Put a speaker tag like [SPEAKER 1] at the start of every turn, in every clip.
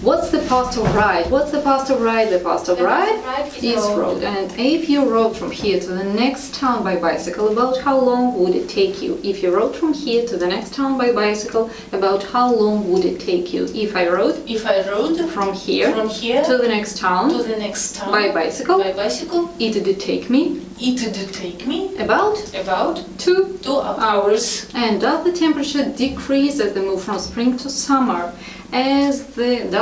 [SPEAKER 1] What's the past of ride? What's the past of ride? The past of ride is road. And if you rode from here to the next town by bicycle, about how long would it take you? If you rode from here to the next town by bicycle, about how long would it take you? If I rode from here to the next town by bicycle, it would take me about 2 hours. And does the temperature decrease as they move from spring to summer? Does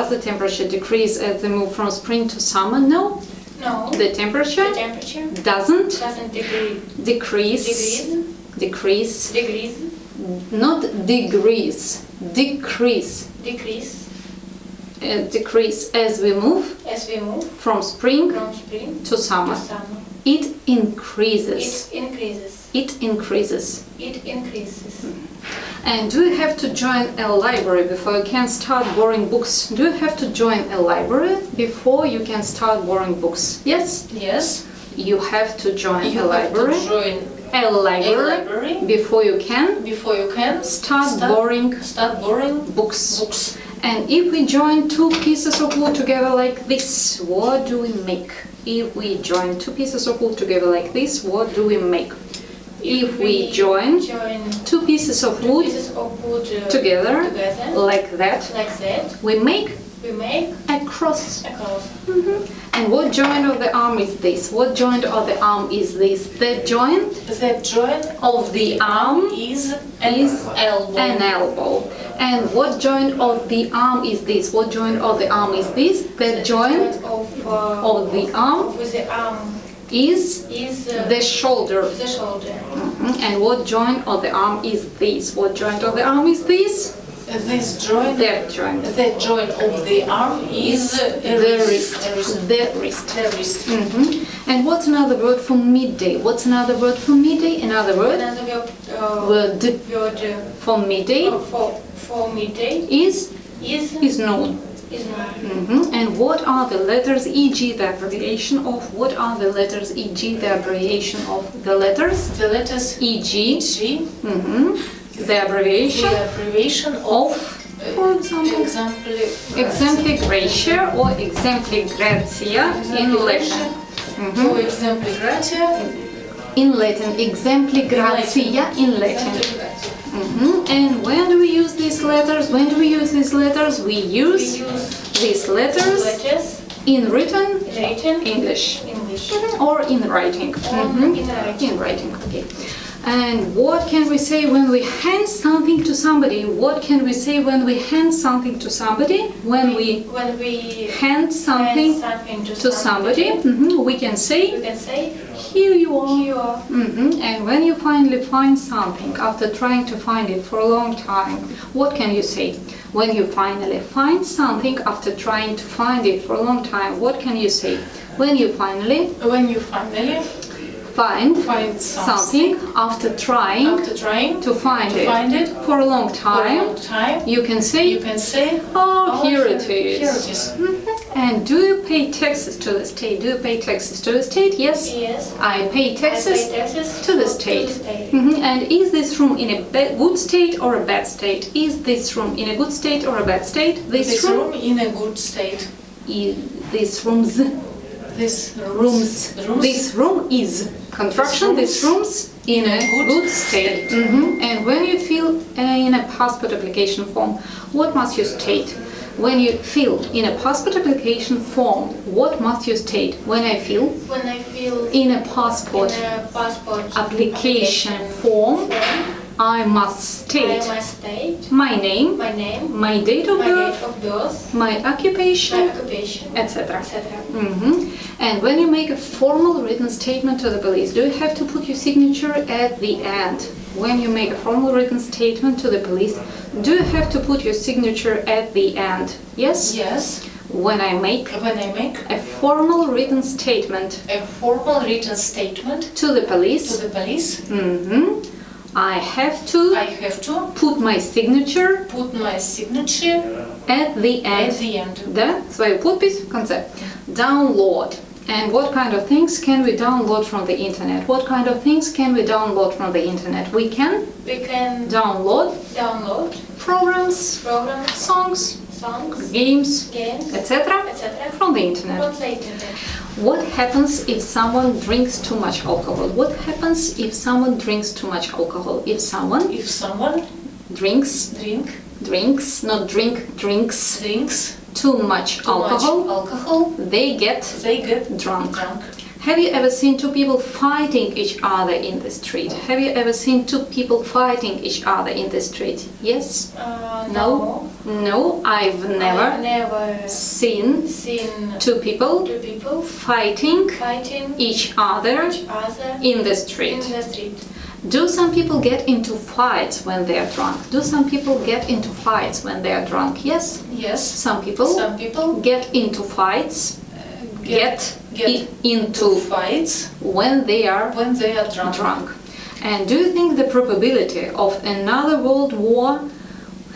[SPEAKER 1] the temperature decrease as they move from spring to summer? No.
[SPEAKER 2] No.
[SPEAKER 1] The temperature doesn't decrease. Not degrees. Decrease as we move from spring to summer. It increases. And do you have to join a library before you can start borrowing books? Do you have to join a library before you can start borrowing books? Yes?
[SPEAKER 2] Yes.
[SPEAKER 1] You have to join a library before you can start borrowing books. And if we join two pieces of wood together like this, what do we make? If we join two pieces of wood together like this, what do we make? If we join two pieces of wood together like that, we make a cross. And what joint of the arm is this? What joint of the arm is this? The joint of the arm is an elbow. And what joint of the arm is this? What joint of the arm is this? The joint of the arm is the shoulder. And what joint of the arm is this? What joint of the arm is this?
[SPEAKER 2] This joint.
[SPEAKER 1] That joint.
[SPEAKER 2] The joint of the arm is
[SPEAKER 1] the wrist. And what's another word for midday? What's another word for midday? Another word for midday is noon. And what are the letters, e.g. the abbreviation of? What are the letters, e.g. the abbreviation of? The letters, e.g. The abbreviation of, for example, exempli gratia or exempli gratia in Latin.
[SPEAKER 2] For exempli gratia
[SPEAKER 1] in Latin, exempli gratia in Latin. And when do we use these letters? We use these letters in written English. Or in writing. In writing, okay. And what can we say when we hand something to somebody? What can we say when we hand something to somebody? When we hand something to somebody, we can say, here you are. And when you finally find something after trying to find it for a long time, what can you say? When you finally find something after trying to find it for a long time, what can you say? When you finally find something after trying to find it for a long time, you can say, oh, here it is. And do you pay taxes to the state? Do you pay taxes to the state? Yes. I pay taxes to the state. And is this room in a good state or a bad state? Is this room in a good state or a bad state?
[SPEAKER 2] This room in a good state.
[SPEAKER 1] This room is contraction. This room's in a good state. And when you fill in a passport application form, what must you state? When you fill in a passport application form, what must you state? When I fill in a passport application form, I must state my name, my date of birth, my occupation, etc. And when you make a formal written statement to the police, do you have to put your signature at the end? When you make a formal written statement to the police, do you have to put your signature at the end? Yes?
[SPEAKER 2] Yes.
[SPEAKER 1] When I make a formal written statement to the police, I have to put my signature at the end. Да, свою подпись в конце. Download. And what kind of things can we download from the internet? What kind of things can we download from the internet? We can download programs, songs,
[SPEAKER 2] songs,
[SPEAKER 1] games,
[SPEAKER 2] games,
[SPEAKER 1] etc.
[SPEAKER 2] etc.
[SPEAKER 1] from the internet.
[SPEAKER 2] From the internet.
[SPEAKER 1] What happens if someone drinks too much alcohol? What happens if someone drinks too much alcohol? If someone
[SPEAKER 2] If someone
[SPEAKER 1] drinks
[SPEAKER 2] drinks
[SPEAKER 1] too much alcohol, they get drunk. Have you ever seen two people fighting each other in the street? Have you ever seen two people fighting each other in the street? Yes?
[SPEAKER 2] No.
[SPEAKER 1] No, I've
[SPEAKER 2] I've
[SPEAKER 1] never
[SPEAKER 2] never
[SPEAKER 1] seen two people
[SPEAKER 2] two people
[SPEAKER 1] fighting
[SPEAKER 2] fighting
[SPEAKER 1] each other
[SPEAKER 2] each other
[SPEAKER 1] in the
[SPEAKER 2] in
[SPEAKER 1] street.
[SPEAKER 2] the street.
[SPEAKER 1] Do some people get into fights when they are drunk? Do some people get into fights when they are drunk? Yes?
[SPEAKER 2] Yes.
[SPEAKER 1] Some people
[SPEAKER 2] Some people
[SPEAKER 1] get into fights,
[SPEAKER 2] get
[SPEAKER 1] into
[SPEAKER 2] fights
[SPEAKER 1] when they are
[SPEAKER 2] when they are drunk.
[SPEAKER 1] And do you think the probability of another world war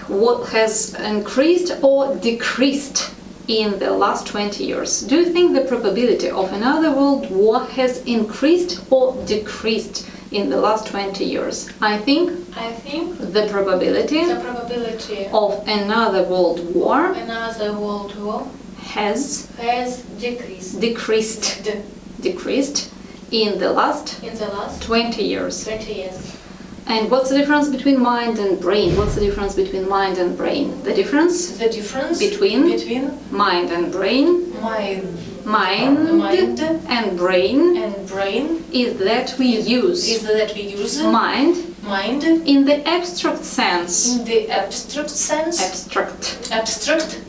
[SPEAKER 1] has increased or decreased in the last 20 years? Do you think the probability of another world war has increased or decreased in the last 20 years? I think the probability
[SPEAKER 2] the probability
[SPEAKER 1] of another world war
[SPEAKER 2] another world war
[SPEAKER 1] has
[SPEAKER 2] decreased
[SPEAKER 1] decreased in the last
[SPEAKER 2] in the last
[SPEAKER 1] 20 years.
[SPEAKER 2] 20 years.
[SPEAKER 1] And what's the difference between mind and brain? What's the difference between mind and brain? The difference
[SPEAKER 2] The difference
[SPEAKER 1] between mind and brain, mind and brain
[SPEAKER 2] and brain
[SPEAKER 1] is that we use mind
[SPEAKER 2] mind
[SPEAKER 1] in the abstract sense.
[SPEAKER 2] in the abstract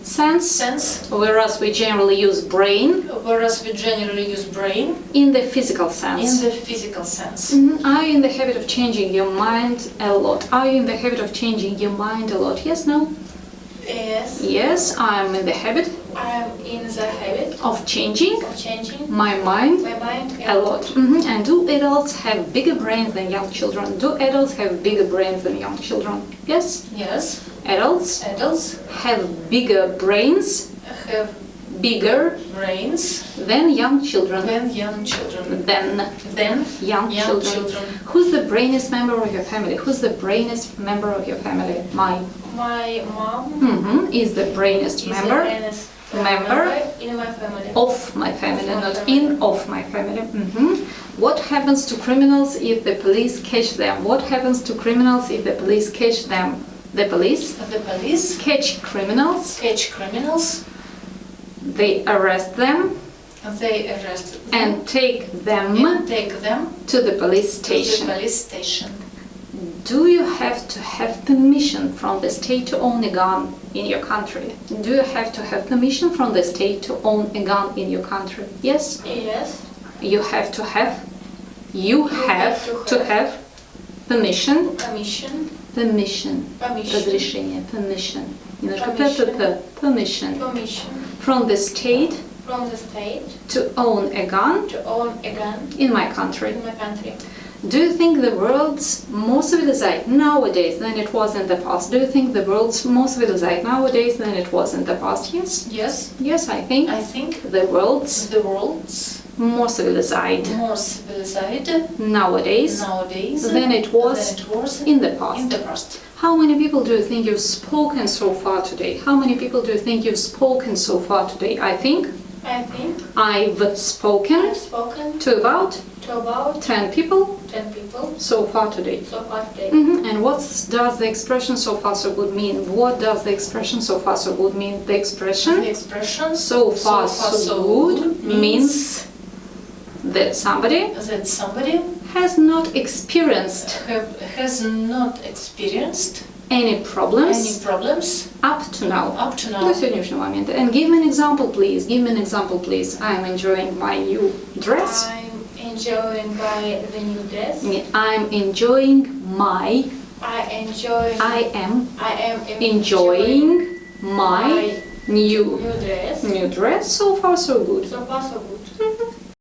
[SPEAKER 2] sense,
[SPEAKER 1] Whereas we generally use brain
[SPEAKER 2] whereas we generally use brain
[SPEAKER 1] in the physical sense.
[SPEAKER 2] in the physical sense.
[SPEAKER 1] Are you in the habit of changing your mind a lot? Are you in the habit of changing your mind a lot? Yes, no?
[SPEAKER 2] Yes,
[SPEAKER 1] Yes, I'm in the habit
[SPEAKER 2] I'm in the habit
[SPEAKER 1] of changing
[SPEAKER 2] of changing
[SPEAKER 1] my mind
[SPEAKER 2] my mind
[SPEAKER 1] a lot. And do adults have bigger brains than young children? Do adults have bigger brains than young children? Yes?
[SPEAKER 2] Yes,
[SPEAKER 1] Adults
[SPEAKER 2] adults
[SPEAKER 1] have bigger brains,
[SPEAKER 2] have
[SPEAKER 1] bigger
[SPEAKER 2] brains
[SPEAKER 1] than young children.
[SPEAKER 2] than young children.
[SPEAKER 1] Than young children. Who's the brainiest member of your family? Who's the brainiest member of your family?
[SPEAKER 2] My mom
[SPEAKER 1] Is the brainiest
[SPEAKER 2] is
[SPEAKER 1] member
[SPEAKER 2] the youngest
[SPEAKER 1] member
[SPEAKER 2] in my family.
[SPEAKER 1] of my family, not in of my family. What happens to criminals if the police catch them? What happens to criminals if the police catch them? The police catch criminals, they arrest them and take them to the police station. Do you have to have permission from the state to own a gun in your country? Do you have to have permission from the state to own a gun in your country? Yes?
[SPEAKER 2] Yes.
[SPEAKER 1] You have to have permission. Разрешение. Permission. Немножко permission. From the state to own a gun in my country. Do you think the world's more civilized nowadays than it was in the past? Do you think the world's more civilized nowadays than it was in the past? Yes?
[SPEAKER 2] Yes.
[SPEAKER 1] Yes, I think the world's more civilized nowadays than it was in the past. How many people do you think you've spoken so far today? How many people do you think you've spoken so far today? I think I've spoken to about 10 people so far today. And what does the expression "so far so good" mean? What does the expression "so far so good" mean? The expression "so far so good" means that somebody has not experienced any problems up to now. До сегодняшнего момента. And give me an example, please. I'm enjoying my new dress.
[SPEAKER 2] I'm enjoying the new dress.
[SPEAKER 1] I'm enjoying my.
[SPEAKER 2] I am
[SPEAKER 1] enjoying my new
[SPEAKER 2] dress.
[SPEAKER 1] dress. So far, so good.
[SPEAKER 2] So far, so good.